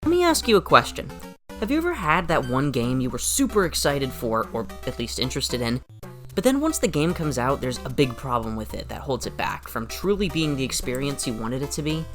Let me ask you a question. Have you ever had that one game you were super excited for, or at least interested in, but then once the game comes out, there's a big problem with it that holds it back from truly being the experience you wanted it to be?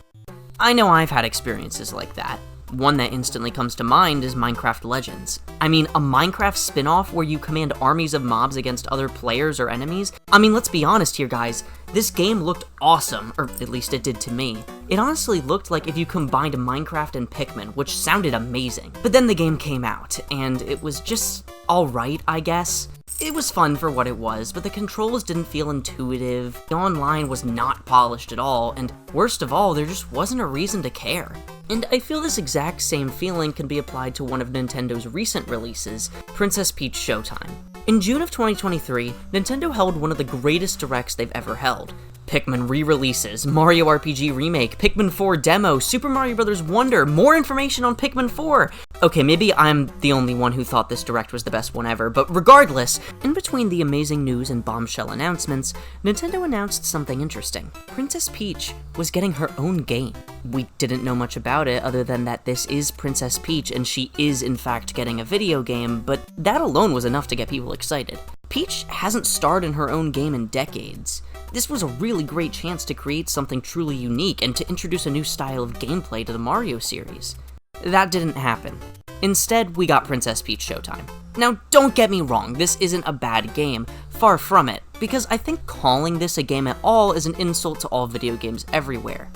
I know I've had experiences like that. One that instantly comes to mind is Minecraft Legends. I mean, a Minecraft spin-off where you command armies of mobs against other players or enemies? I mean, let's be honest here, guys. This game looked awesome, or at least it did to me. It honestly looked like if you combined Minecraft and Pikmin, which sounded amazing. But then the game came out, and it was just alright, I guess. It was fun for what it was, but the controls didn't feel intuitive, the online was not polished at all, and worst of all, there just wasn't a reason to care. And I feel this exact same feeling can be applied to one of Nintendo's recent releases, Princess Peach Showtime. In June of 2023, Nintendo held one of the greatest directs they've ever held. Pikmin re-releases, Mario RPG Remake, Pikmin 4 demo, Super Mario Bros. Wonder, more information on Pikmin 4! Okay, maybe I'm the only one who thought this direct was the best one ever, but regardless, in between the amazing news and bombshell announcements, Nintendo announced something interesting. Princess Peach was getting her own game. We didn't know much about it other than that this is Princess Peach and she is in fact getting a video game, but that alone was enough to get people excited. Peach hasn't starred in her own game in decades. This was a really great chance to create something truly unique and to introduce a new style of gameplay to the Mario series. That didn't happen. Instead, we got Princess Peach Showtime. Now, don't get me wrong, this isn't a bad game, far from it, because I think calling this a game at all is an insult to all video games everywhere.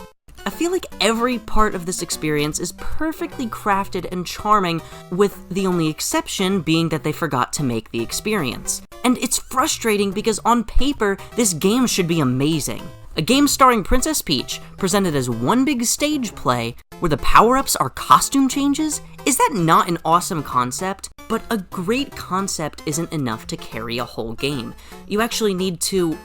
I feel like every part of this experience is perfectly crafted and charming, with the only exception being that they forgot to make the experience. And it's frustrating because on paper, this game should be amazing. A game starring Princess Peach, presented as one big stage play, where the power-ups are costume changes? Is that not an awesome concept? But a great concept isn't enough to carry a whole game. You actually need to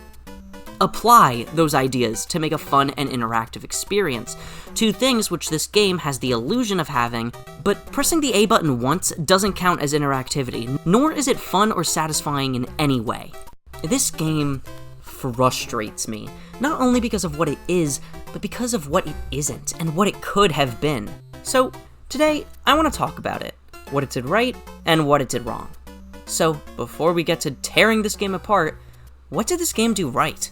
apply those ideas to make a fun and interactive experience. Two things which this game has the illusion of having, but pressing the A button once doesn't count as interactivity, nor is it fun or satisfying in any way. This game frustrates me, not only because of what it is, but because of what it isn't, and what it could have been. So, today, I want to talk about it, what it did right, and what it did wrong. So, before we get to tearing this game apart, what did this game do right?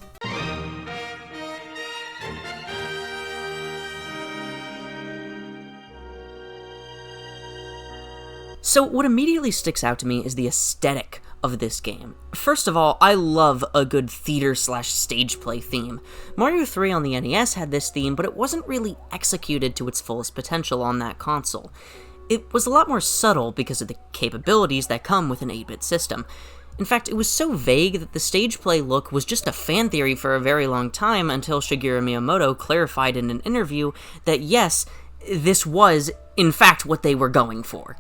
So what immediately sticks out to me is the aesthetic of this game. First of all, I love a good theater/stage play theme. Mario 3 on the NES had this theme, but it wasn't really executed to its fullest potential on that console. It was a lot more subtle because of the capabilities that come with an 8-bit system. In fact, it was so vague that the stage play look was just a fan theory for a very long time until Shigeru Miyamoto clarified in an interview that yes, this was, in fact, what they were going for.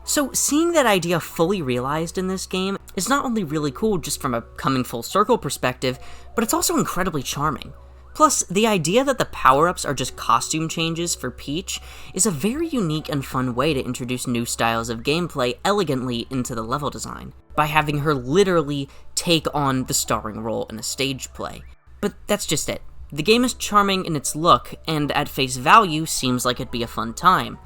So seeing that idea fully realized in this game is not only really cool just from a coming full circle perspective, but it's also incredibly charming. Plus, the idea that the power-ups are just costume changes for Peach is a very unique and fun way to introduce new styles of gameplay elegantly into the level design, by having her literally take on the starring role in a stage play. But that's just it. The game is charming in its look, and at face value seems like it'd be a fun time.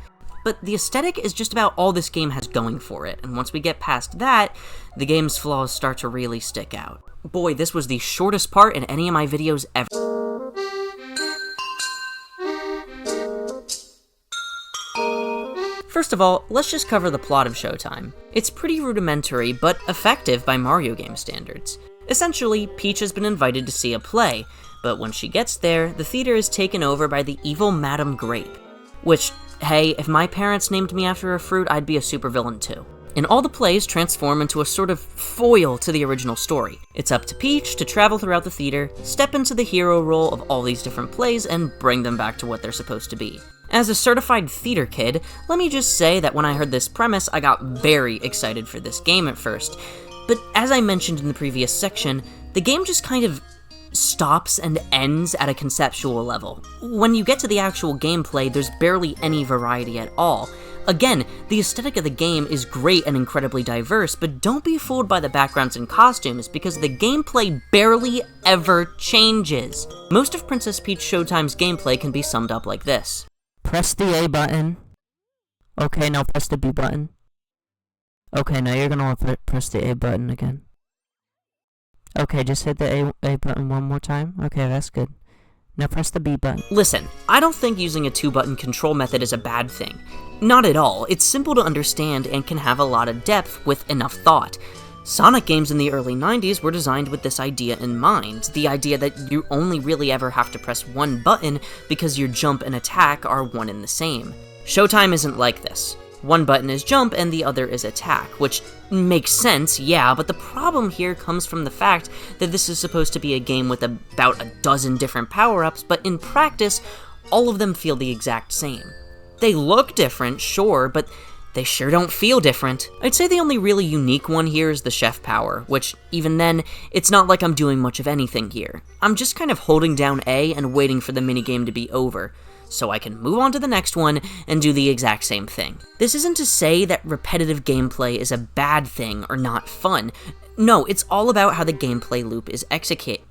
But the aesthetic is just about all this game has going for it, and once we get past that, the game's flaws start to really stick out. Boy, this was the shortest part in any of my videos ever. First of all, let's just cover the plot of Showtime. It's pretty rudimentary, but effective by Mario game standards. Essentially, Peach has been invited to see a play, but when she gets there, the theater is taken over by the evil Madame Grape. Which, hey, if my parents named me after a fruit, I'd be a supervillain too. And all the plays transform into a sort of foil to the original story. It's up to Peach to travel throughout the theater, step into the hero role of all these different plays, and bring them back to what they're supposed to be. As a certified theater kid, let me just say that when I heard this premise, I got very excited for this game at first. But as I mentioned in the previous section, the game just kind of stops and ends at a conceptual level. When you get to the actual gameplay, there's barely any variety at all. Again, the aesthetic of the game is great and incredibly diverse, but don't be fooled by the backgrounds and costumes, because the gameplay barely ever changes. Most of Princess Peach Showtime's gameplay can be summed up like this. Press the A button, Okay, now press the B button. Okay, now you're gonna press the A button again. Okay, just hit the A button one more time. Okay, that's good. Now press the B button. Listen, I don't think using a 2-button control method is a bad thing. Not at all. It's simple to understand and can have a lot of depth with enough thought. Sonic games in the early 90s were designed with this idea in mind, the idea that you only really ever have to press one button because your jump and attack are one and the same. Showtime isn't like this. One button is jump and the other is attack, which makes sense, yeah, but the problem here comes from the fact that this is supposed to be a game with about a dozen different power-ups, but in practice, all of them feel the exact same. They look different, sure, but they sure don't feel different. I'd say the only really unique one here is the chef power, which, even then, it's not like I'm doing much of anything here. I'm just kind of holding down A and waiting for the minigame to be over, so I can move on to the next one and do the exact same thing. This isn't to say that repetitive gameplay is a bad thing or not fun. No, it's all about how the gameplay loop is executed.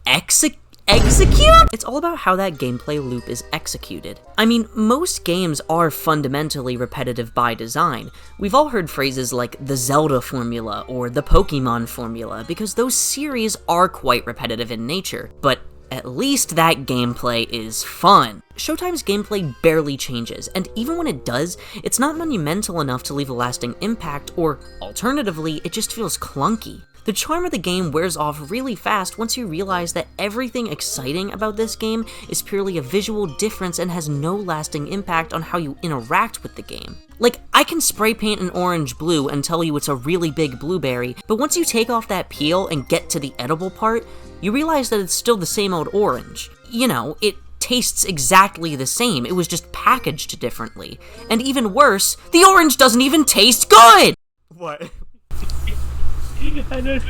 It's all about how that gameplay loop is executed. I mean, most games are fundamentally repetitive by design. We've all heard phrases like the Zelda formula or the Pokemon formula, because those series are quite repetitive in nature, but at least that gameplay is fun. Showtime's gameplay barely changes, and even when it does, it's not monumental enough to leave a lasting impact, or alternatively, it just feels clunky. The charm of the game wears off really fast once you realize that everything exciting about this game is purely a visual difference and has no lasting impact on how you interact with the game. Like, I can spray paint an orange blue and tell you it's a really big blueberry, but once you take off that peel and get to the edible part, you realize that it's still the same old orange. You know, it tastes exactly the same, it was just packaged differently. And even worse, the orange doesn't even taste good! What? I don't.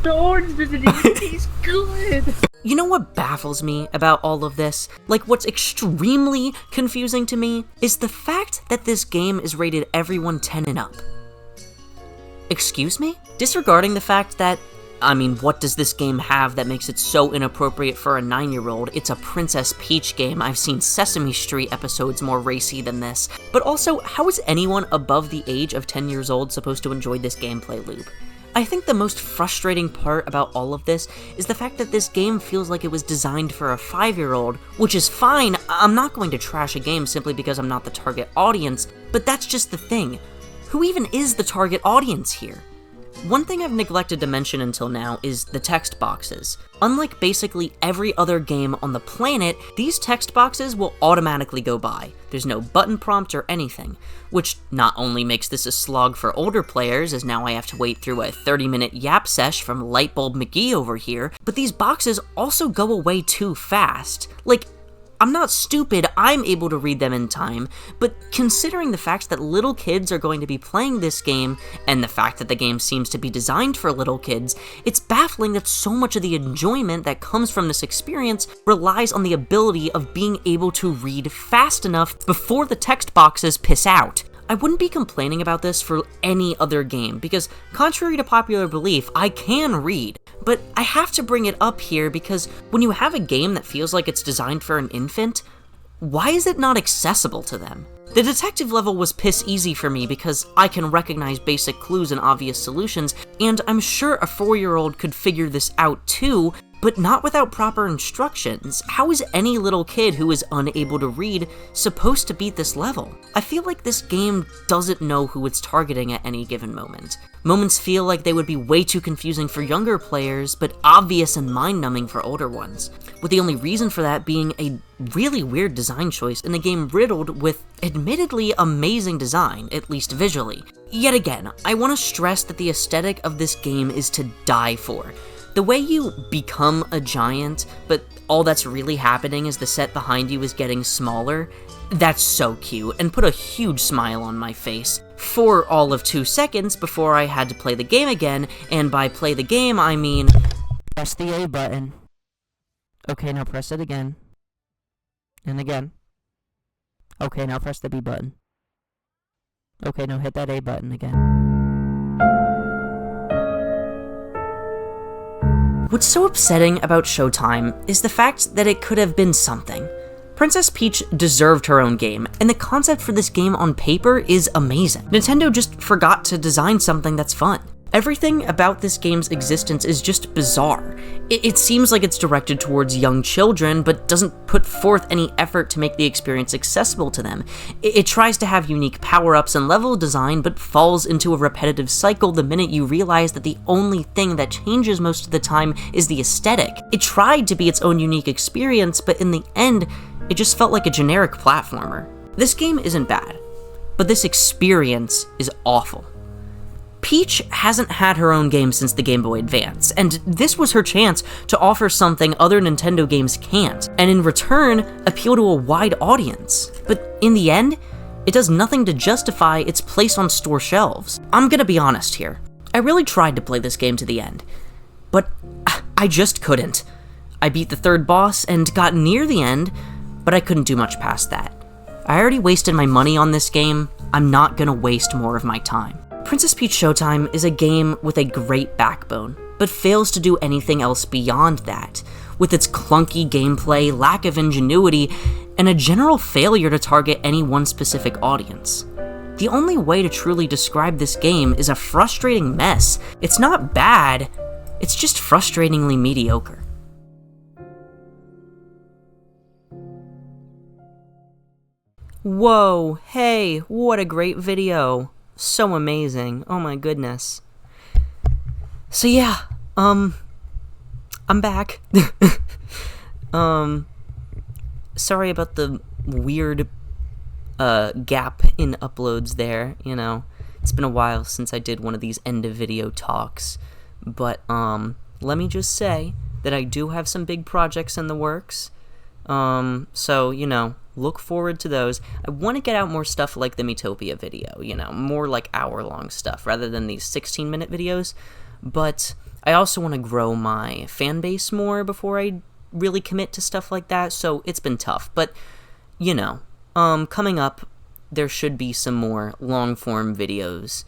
The orange doesn't even taste good! You know what baffles me about all of this? Like, what's extremely confusing to me is the fact that this game is rated everyone 10 and up. Excuse me? Disregarding the fact that, I mean, what does this game have that makes it so inappropriate for a 9-year-old? It's a Princess Peach game. I've seen Sesame Street episodes more racy than this. But also, how is anyone above the age of 10 years old supposed to enjoy this gameplay loop? I think the most frustrating part about all of this is the fact that this game feels like it was designed for a 5-year-old, which is fine. I'm not going to trash a game simply because I'm not the target audience, but that's just the thing. Who even is the target audience here? One thing I've neglected to mention until now is the text boxes. Unlike basically every other game on the planet, these text boxes will automatically go by. There's no button prompt or anything, which not only makes this a slog for older players, as now I have to wait through a 30-minute yap sesh from Lightbulb McGee over here, but these boxes also go away too fast. Like, I'm not stupid, I'm able to read them in time, but considering the fact that little kids are going to be playing this game, and the fact that the game seems to be designed for little kids, it's baffling that so much of the enjoyment that comes from this experience relies on the ability of being able to read fast enough before the text boxes piss out. I wouldn't be complaining about this for any other game, because contrary to popular belief, I can read. But I have to bring it up here because when you have a game that feels like it's designed for an infant, why is it not accessible to them? The detective level was piss easy for me because I can recognize basic clues and obvious solutions, and I'm sure a 4-year-old could figure this out too, but not without proper instructions. How is any little kid who is unable to read supposed to beat this level? I feel like this game doesn't know who it's targeting at any given moment. Moments feel like they would be way too confusing for younger players, but obvious and mind-numbing for older ones, with the only reason for that being a really weird design choice in a game riddled with admittedly amazing design, at least visually. Yet again, I want to stress that the aesthetic of this game is to die for. The way you become a giant, but all that's really happening is the set behind you is getting smaller, that's so cute, and put a huge smile on my face. For all of 2 seconds before I had to play the game again, and by play the game, I mean... Press the A button. Okay, now press it again. And again. Okay, now press the B button. Okay, now hit that A button again. What's so upsetting about Showtime is the fact that it could have been something. Princess Peach deserved her own game, and the concept for this game on paper is amazing. Nintendo just forgot to design something that's fun. Everything about this game's existence is just bizarre. It seems like it's directed towards young children, but doesn't put forth any effort to make the experience accessible to them. It tries to have unique power-ups and level design, but falls into a repetitive cycle the minute you realize that the only thing that changes most of the time is the aesthetic. It tried to be its own unique experience, but in the end, it just felt like a generic platformer. This game isn't bad, but this experience is awful. Peach hasn't had her own game since the Game Boy Advance, and this was her chance to offer something other Nintendo games can't, and in return, appeal to a wide audience. But in the end, it does nothing to justify its place on store shelves. I'm gonna be honest here. I really tried to play this game to the end, but I just couldn't. I beat the third boss and got near the end, but I couldn't do much past that. I already wasted my money on this game. I'm not gonna waste more of my time. Princess Peach Showtime is a game with a great backbone, but fails to do anything else beyond that, with its clunky gameplay, lack of ingenuity, and a general failure to target any one specific audience. The only way to truly describe this game is a frustrating mess. It's not bad, it's just frustratingly mediocre. Whoa, hey, what a great video. So amazing. Oh my goodness. So yeah, I'm back. Sorry about the weird gap in uploads there, you know. It's been a while since I did one of these end of video talks, but let me just say that I do have some big projects in the works. So, you know, look forward to those. I want to get out more stuff like the Metopia video, you know, more like hour-long stuff rather than these 16-minute videos, but I also want to grow my fan base more before I really commit to stuff like that, so it's been tough, but, you know, coming up, there should be some more long-form videos,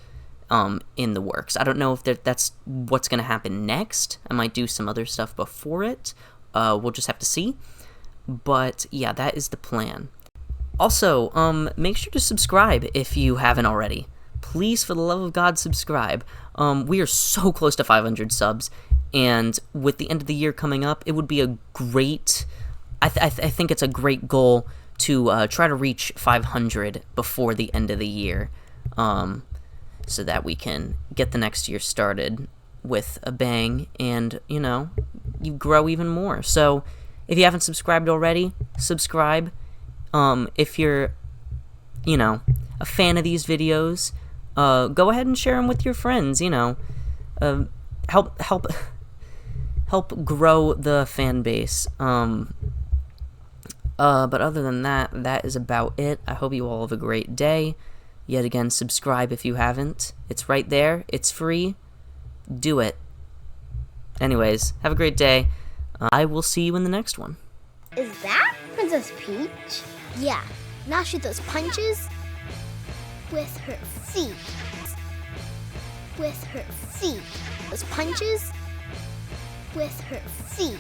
in the works. I don't know if that's what's going to happen next. I might do some other stuff before it. We'll just have to see. But yeah, that is the plan. Also, make sure to subscribe if you haven't already. Please, for the love of God, subscribe. We are so close to 500 subs, and with the end of the year coming up, it would be a great... I think it's a great goal to try to reach 500 before the end of the year, so that we can get the next year started with a bang, and, you know, you grow even more. So... if you haven't subscribed already, subscribe. If you're, you know, a fan of these videos, go ahead and share them with your friends, you know. Help grow the fan base. But other than that, that is about it. I hope you all have a great day. Yet again, subscribe if you haven't. It's right there. It's free. Do it. Anyways, have a great day. I will see you in the next one. Is that Princess Peach? Yeah, now she throws punches with her feet. With her feet. Those punches with her feet.